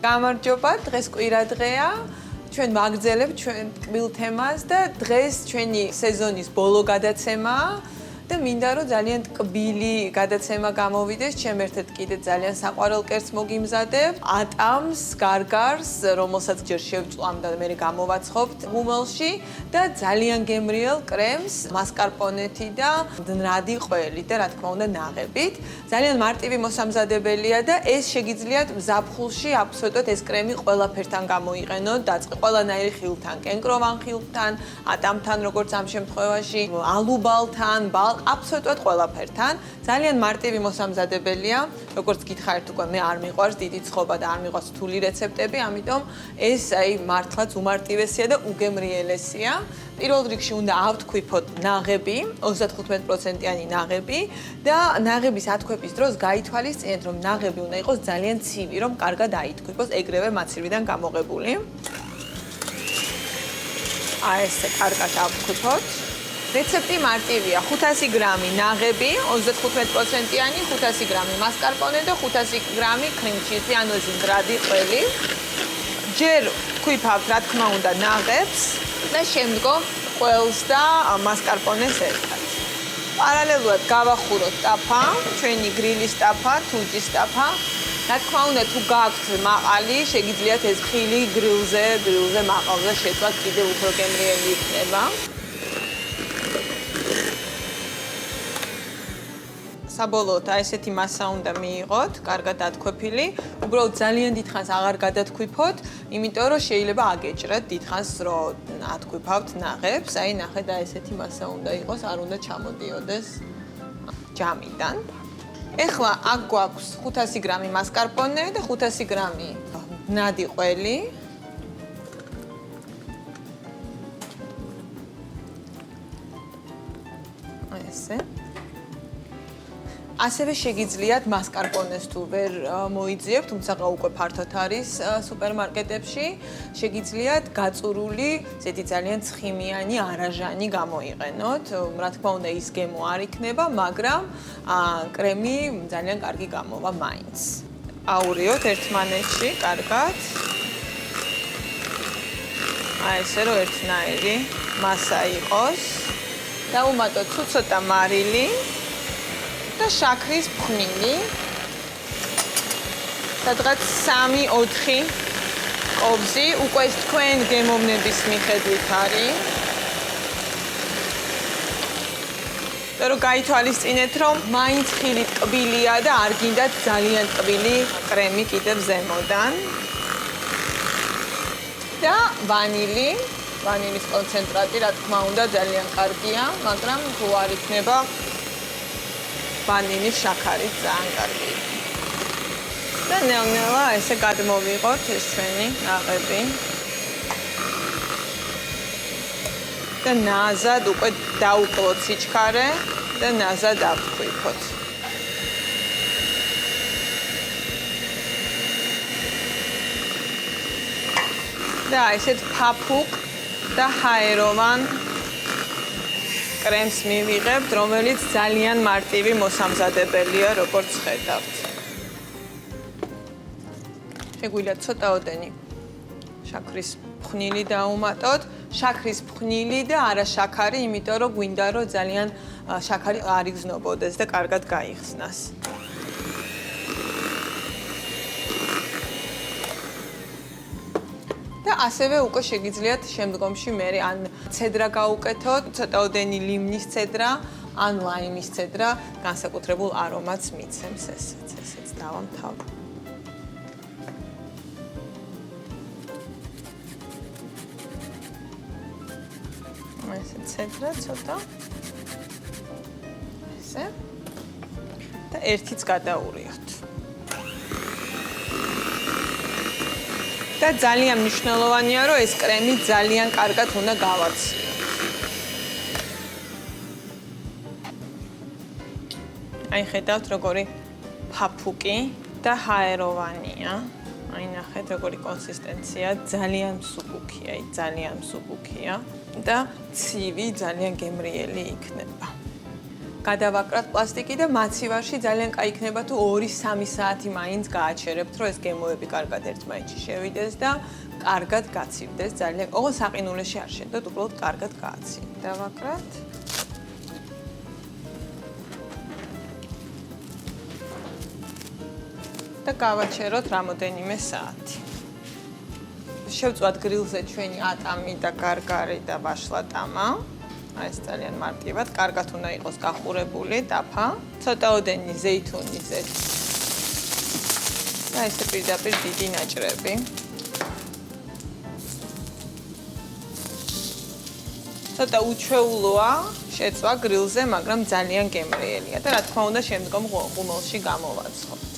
გამარჯობა, დღეს კვირა დღეა. ჩვენ ვაგრძელებთ ჩვენ ტკბილ თემას და დღეს ჩვენი სეზონის ბოლო გადაცემაა. და მინდა რომ ძალიან ტკბილი გადაცემა გამოვიდეს, ჩემ ერთ-ერთ კიდე ძალიან საყვარელ კერძს მოგიმზადებ, ატამს, გარგარს, რომელსაც ჯერ შევწვამ და მე გამოვაცხობთ ღუმელში და ძალიან გემრიელ კრემს, მასკარპონეთი და მდნრადი ყველი და რა თქმა უნდა ნაღებით. ძალიან მარტივი მოსამზადებელია და ეს შეგიძლიათ ზაფხულში აბსოლუტურად ეს კრემი ყველაფერთან გამოიყენოთ, ყველანაირი ხილთან, კენკროვან ხილთან, ატამთან, როგორც ამ შემთხვევაში, ალუბალთან, აბსოლუტურად ყველაფერთან. ძალიან მარტივი მოსამზადებელია. როგორც გითხარით უკვე მე არ მიყვარს დიდი ცხობა და არ მიყვარს რთული რეცეპტები, ამიტომ ეს მართლაც უმარტივესია და უგემრიელესია. პირველ რიგში უნდა ავთქვიფოთ ნაღები, 35%-იანი ნაღები და ნაღების ათქვევის დროს გაითვალისწინეთ, რომ ნაღები უნდა იყოს ძალიან ცივი, რომ კარგად აითქვიფოს, ეგრევე მაცივიდან გამოღებული. ესე კარგად ავთქვიფოთ. რეცეპტი მარტივია, 500 გრამი ნაღები, 35%-იანი, 500 გრამი მასკარპონე და 500 გრამი კრემჩიზი, ანუ ეს მდრადი ყველი. ჯერ ვქვიფავთ, რა თქმა უნდა, ნაღებს და შემდგომ ყველს და მასკარპონეს ერთად. პარალელურად გავახუროთ ტაფა, ჩვენი გრილის ტაფა, თუჯის ტაფა. რა თქმა უნდა, თუ გაქვთ მაყალი, შეგიძლიათ ეს ხილი გრილზე მაყალზე შეცვალოთ, კიდევ უფრო გემრიელი იქნება. საბოლოოდ ესეთი მასა უნდა მიიღოთ, კარგად ათქვეფილი. უბრალოდ ძალიან დიდხანს აღარ გადათქვიფოთ, იმიტომ რომ შეიძლება აგეჭრათ დიდხანს რომ ათქვიფავთ ნაღებს. ნახეთ და ესეთი მასა უნდა იყოს, არ უნდა ჩამოდიოდეს ჯამიდან. ეხლა აქ გვაქვს 500 გრამი მასკარპონე და 500 გრამი ნადი ყველი. ესე ასევე შეგიძლიათ მასკარპონეს თუ ვერ მოიძიებთ, თუმცა უკვე ფართოდ არის სუპერმარკეტებში, შეგიძლიათ გაწურული, ზეთი ძალიან ცხიმიანი არაჟანი გამოიყენოთ. რა თქმა უნდა, ის გემო არ იქნება, მაგრამ კრემი ძალიან კარგი გამოვა მაინც. აურიოთ ერთმანეთში, კარგად. ესე რომ ერთნაირი მასა იყოს. დავუმატოთ ცუცოტა მარილი. და შაქრის ფხვნილი. სადღაც 3-4 კობზი, უკვე ეს თქვენ გემოვნების მიხედვით არის. და რომ გაითვალისწინეთ, რომ მაინც ხილი ტკბილია და არ გინდათ ძალიან ტკბილი კრემი კიდევ ზემოდან. და ვანილი, ვანილის კონცენტრატი, რა თქმა უნდა, ძალიან კარგია, მაგრამ თუ არ იქნება ვანილის შაქარით ძალიან კარგი. და ნელ-ნელა ესე გადმოვიღოთ ეს ჩვენი ნაღები. და ნაზად უკვე დაუკლოთ სიჩქარე და ნაზად ავთქვიფოთ. და ესეთ ფაფუკ და ჰაეროვან კრემს მივიღებთ, რომელიც ძალიან მარტივი მოსამზადებელია, როგორც ხედავთ. შეგვიძლია ცოტაოდენი შაქრის ფხვნილი დავუმატოთ, შაქრის ფხვნილი და არა შაქარი, იმიტომ რომ გვინდა რომ ძალიან შაქარი არ იგზნობოდეს და კარგად გაიხსნას. და ასევე უკვე შეგიძლიათ შემდგომში მე ან ცედრა გაუკეთოთ, ცოტაოდენი ლიმნის ცედრა, ან ლაიმის ცედრა, განსაკუთრებულ არომატს მიცემს ესეც დავამთავრ. ესე ცედრა ცოტა. ესე. და ერთიც გადაურიოთ. და ძალიან მნიშვნელოვანია, რომ ეს კრემი ძალიან კარგად უნდა გავაცლიოთ. ხედავთ, როგორი ფაფუკი და ჰაეროვანია. ნახეთ, როგორი კონსისტენცია, ძალიან მსუბუქია, ძალიან მსუბუქია და ცივი, ძალიან გემრიელი იქნება. გადავაკრათ პლასტიკი და მაცივარში ძალიან კაი იქნება თუ 2-3 საათი მაინც გააჩერებთ, რომ ეს გემოები კარგად ერთმანეთში შევიდეს და კარგად გაცივდეს ძალიან. ოღონდ საყინულეში არ შედოთ, უბრალოდ კარგად გააცივ. დავაკრათ. და გავაჩეროთ რამოდენიმე საათი. შევწვათ გრილზე ჩვენი ატამი და გარგარი და ვაშლატამა. ეს ძალიან მარტივად, კარგად უნდა იყოს გახურებული, დაფა. ცოტაოდენი ზეითუნი ზეთ. და ესე პირდაპირ დიდი ნაჭრები. ცოტა უჩვეულოა შეწვა გრილზე, მაგრამ ძალიან გემრიელია და რა თქმა უნდა შემდგომ ღუმელში გამოვაცხობთ.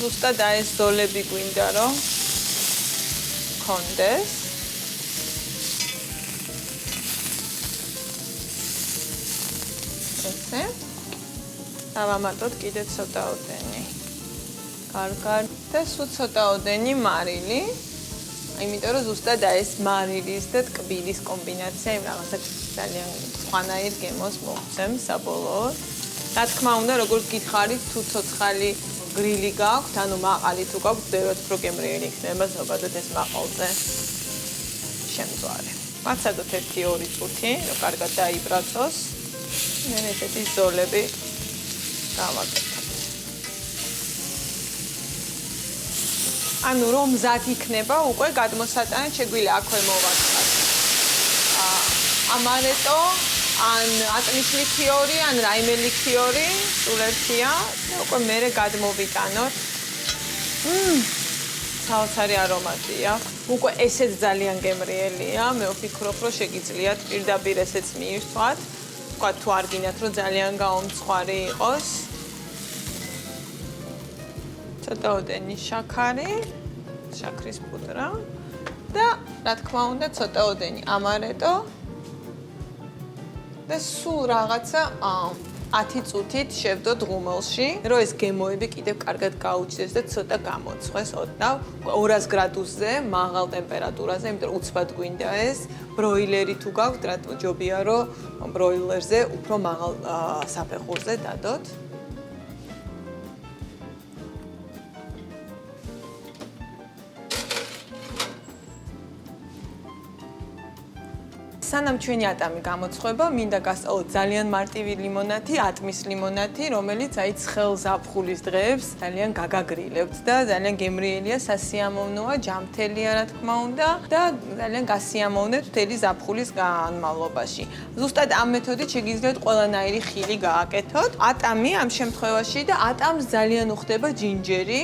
ზუსტად ეს ზოლები გვინდა რომ კონდეს. ესე. დავამატოთ კიდე ცოტაოდენი. კარგად და სულ ცოტაოდენი მარილი. იმიტომ რომ ზუსტად ეს მარილის და ტკბილის კომბინაცია იმ რაღაცა ძალიან სხვანაირ გემოს მოგვცემს საბოლოოდ. რა თქმა უნდა, როგორც გითხარით, თუ ცოცხალი გრილი გაქვთ, ანუ მაყალი თუ გაქვთ, ვდევთ რომ გემრიელი იქნება ზოგადად ეს მაყალზე შემწვარი. მაცადოთ 1-2 წუთი, რომ კარგად დაიბრაცოს. მე ესეთი ზოლები გავაკეთებ. ანუ რომ მზად იქნება, უკვე გადმოსატანად შეგვიძლია აქვე მოვაწყოთ. ამარეტო ან ატმის ლიქიორი, ან რაიმე ლიქიორი, სულ ერთია და უკვე მერე გადმოვიტანოთ. საოცარი არომატია. უკვე ესეც ძალიან გემრიელია. მე ვფიქრობ, რომ შეგიძლიათ პირდაპირ ესეც მიირთვათ. თქვა თუ არ გინდათ, რომ ძალიან გაომცხვარი იყოს. ცოტაოდენი შაქარი, შაქრის პუდრა და რა თქმა უნდა, ცოტაოდენი ამარეტო. და სულ რაღაცა 10 წუთით შევდოთ ღუმელში, რომ ეს გემოები კიდევ კარგად გაუჩნდეს და ცოტა გამოწყვეს ოდნავ 200 გრადუსზე, მაღალ ტემპერატურაზე, იმიტომ რომ უცბად გვინდა ეს. ბროილერი თუ გაქვთ, რა ჯობია რომ ბროილერზე უფრო მაღალ საფეხურზე დადოთ. სანამ ჩვენი ატამი გამოცხება, მინდა გასწავლოთ ძალიან მარტივი ლიმონადი, ატმის ლიმონადი, რომელიც აი ცხელ ზაფხულის დღეებს ძალიან გაგაგრილებთ და ძალიან გემრიელია, სასიამოვნოა, ჯამთელია რა თქმა უნდა და ძალიან გასიამოვნებთ მთელი ზაფხულის განმავლობაში. ზუსტად ამ მეთოდით შეგიძლიათ ყველანაირი ხილი გააკეთოთ. ატამი ამ შემთხვევაში და ატამს ძალიან უხდება ჯინჯერი.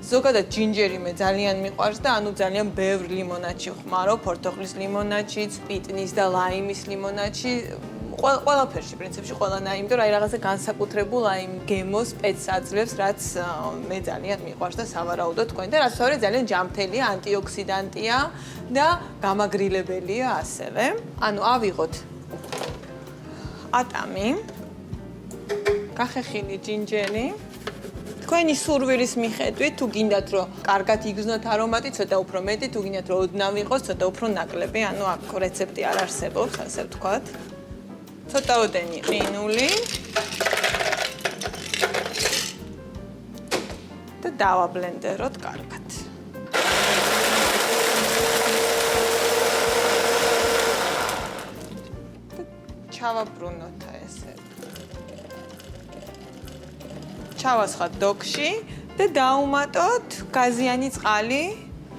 ზოგადად ჯინჯერი მე ძალიან მიყვარს და ანუ ძალიან ბევრ ლიმონადში ვხმარო, ფორთოხლის ლიმონადში, პიტნის და ლაიმის ლიმონადში, ყველაფერში პრინციპში ყველანაირი, იმიტომ რომ აი რაღაცა განსაკუთრებულ აი გემოს სპეცს აძლევს, რაც მე ძალიან მიყვარს და სავარაუდოდ თქვენ და რაც თავი ძალიან ჯამთელია, ანტიოქსიდანტია და გამაგრილებელია ასევე. ანუ ავიღოთ ატამი, გახეხილი ჯინჯერი. თქვენი სურვილის მიხედვით, თუ გინდათ რომ კარგად იგრძნოთ არომატი, ცოტა უფრო მეტი, თუ გინდათ რომ ოდნავ იყოს, ცოტა უფრო ნაკლები, ანუ აქ რეცეპტი არ არსებობს, ასე ვთქვათ. ცოტაოდენი ყინული. და დავაბლენდეროთ კარგად. და ჩავაბრუნოთ ესე. ჩავასხათ დოქში და დავუმატოთ გაზიანი წყალი.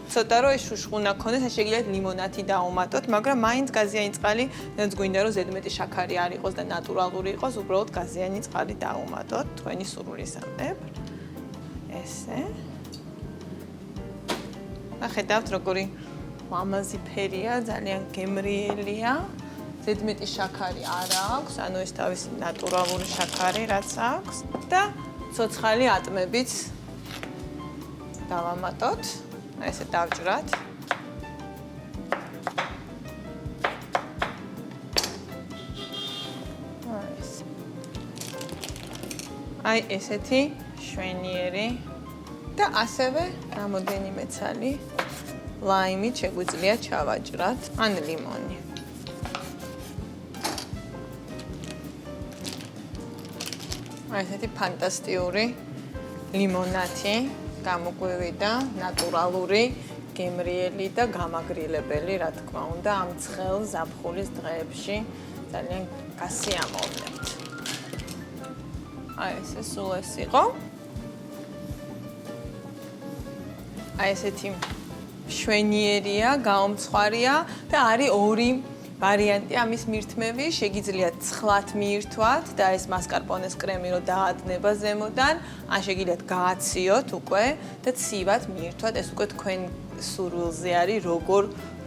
ცოტა რომ ეს შუშხუნა ქონდეს, ან შეგიძლიათ ლიმონადი დავუმატოთ, მაგრამ მაინც გაზიანი წყალი, რაც გვინდა რომ ზედმეტი შაქარი არ იყოს და ნატურალური იყოს, უბრალოდ გაზიანი წყალი დავუმატოთ თქვენი სურვილისამებრ. ესე. ხედავთ როგორი ლამაზი ფერია, ძალიან გემრიელია. ზედმეტი შაქარი არ აქვს, ანუ ეს თავისი ნატურალური შაქარი რაც აქვს და ცოცხალი ატმებიც დავამატოთ. ესე დავჭრათ. აი ესეთი შვენიერი და ასევე რამოდენიმე ცალი ლაიმი შეგვიძლია ჩავაჭრათ, ან ლიმონი. აი ესეთი ფანტასტიკური ლიმონათი გამოგვივიდა, ნატურალური, გემრიელი და გამაგრილებელი, რა თქმა უნდა, ამ ცხელ ზაფხულის დღეებში ძალიან გასიამოვნებთ. აი ესე სულ ეს იყო. აი ესეთი შვენიერია, გაომცხვარია და არის ორი ვარიანტი ამის მირთმევი, შეგიძლიათ ცხლად მიირთვათ და ეს მასკარპონეს კრემი რო დაადნება ზემოდან, ან შეგიძლიათ გააციოთ უკვე და ცივად მიირთვათ, ეს უკვე თქვენ სურვილზე არის,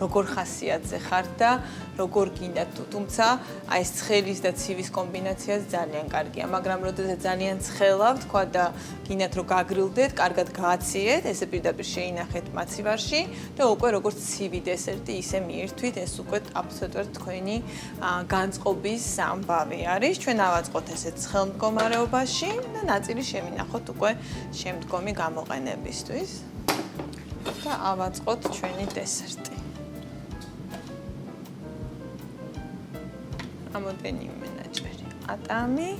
როგორ ხასიათზე ხართ და როგორ გინდათ, თუმცა აი ეს ცხელის და ცივის კომბინაციაც ძალიან კარგია, მაგრამ როდესაც ძალიან ცხელა ვთქვა და გინდათ რომ გაგრილდეთ, კარგად გააციეთ, ესე პირდაპირ შეინახეთ მაცივარში და უკვე როგორც ცივი დესერტი ისე მიირთვით, ეს უკვე აბსოლუტურად თქვენი განწყობის ამბავი არის. ჩვენ ავაწყოთ ესე ცხელ მდგომარეობაში და ნაწილი შევინახოთ უკვე შემდგომი გამოყენებისთვის. და ავაწყოთ ჩვენი დესერტი. რამოდენიმე ნაჭერი ატამი,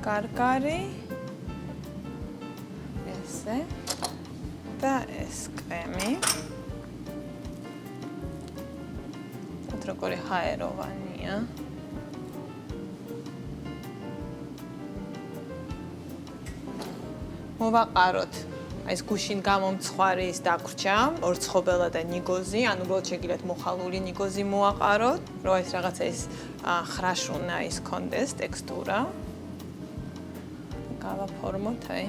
გარგარი, ესე და ეს კრემი. როგორი ჰაეროვანია. მოვაყაროთ ეს გუშინ გამომცხვარი ის დაგვრჩა, ორცხობელა და ნიგოზი, ან უბრალოდ შეგიძლიათ მოხალული ნიგოზი მოაყაროთ, რომ ეს რაღაცა ის ხრაშუნა ის კონდეს ტექსტურა. გავაფორმოთ აი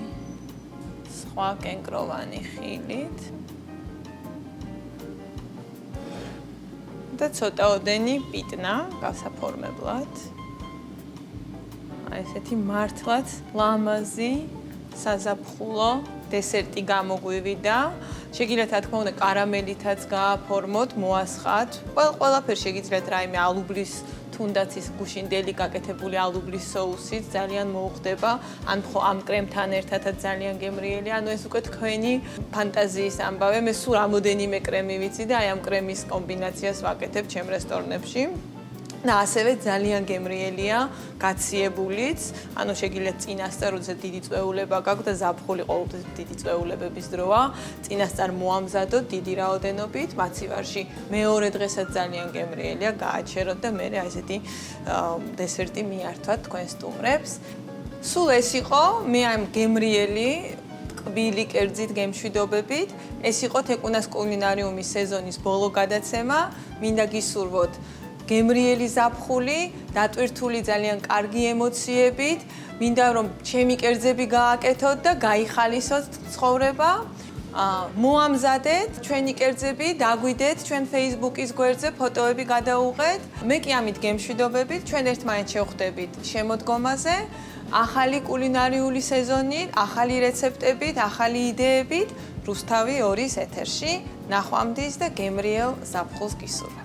სხვა კენკროვანი ხილით. და ცოტაოდენი პიტნა გასაფორმებლად. აი ესეთი მართლაც ლამაზი საზაფხულო დესერტი გამოგვივიდა. შეგიძლიათ რა თქმა უნდა კარამელითაც გააფორმოთ, მოასხათ. ყველაფერს შეგიძლიათ რაიმე ალუბლის თუნდაც ის გუშინდელი გაკეთებული ალუბლის соусით ძალიან მოუხდება. ან ხო ამ კრემთან ერთადაც ძალიან გემრიელი. ანუ ეს უკვე თქვენი ფანტაზიის ამბავი. მე სულ რამოდენიმე კრემი ვიცი და აი ამ კრემის კომბინაციას ვაკეთებ ჩემ რესტორნებში. და ასევე ძალიან გემრიელია, გაციებულიც, ანუ შეგიძლიათ წინასწარ, როდესაც დიდი წვეულება გაქვთ და ზაფხული ყოველთვის დიდი წვეულებების დროა, წინასწარ მოამზადოთ დიდი რაოდენობით, მაცივარში მეორე დღესაც ძალიან გემრიელია, გააჩეროთ და მე აი ესეთი დესერტი მიართვათ თქვენ სტუმრებს. სულ ეს იყო, მე ამ გემრიელი კბილი კერძით გემშვიდობებით, ეს იყო თეკუნას კულინარიუმის სეზონის ბოლო გადაცემა, მინდა გისურვოთ გემრიელი ზაფხული, დატვირთული ძალიან კარგი ემოციებით, მინდა რომ ჩემი კერძები გააკეთოთ და გაიხალისოთ ცხოვრება. მოამზადეთ ჩვენი კერძები, დაგვიდეთ ჩვენ Facebook-ის გვერდზე, ფოტოები გადაუღეთ. მე კი ამით გემშვიდობებით, ჩვენ ერთმანეთს შევხვდებით შემოდგომაზე, ახალი კულინარიული სეზონით, ახალი რეცეპტებით, ახალი იდეებით, რუსთავი 2-ის ეთერში. ნახვამდის და გემრიელ ზაფხულს გისურვებთ.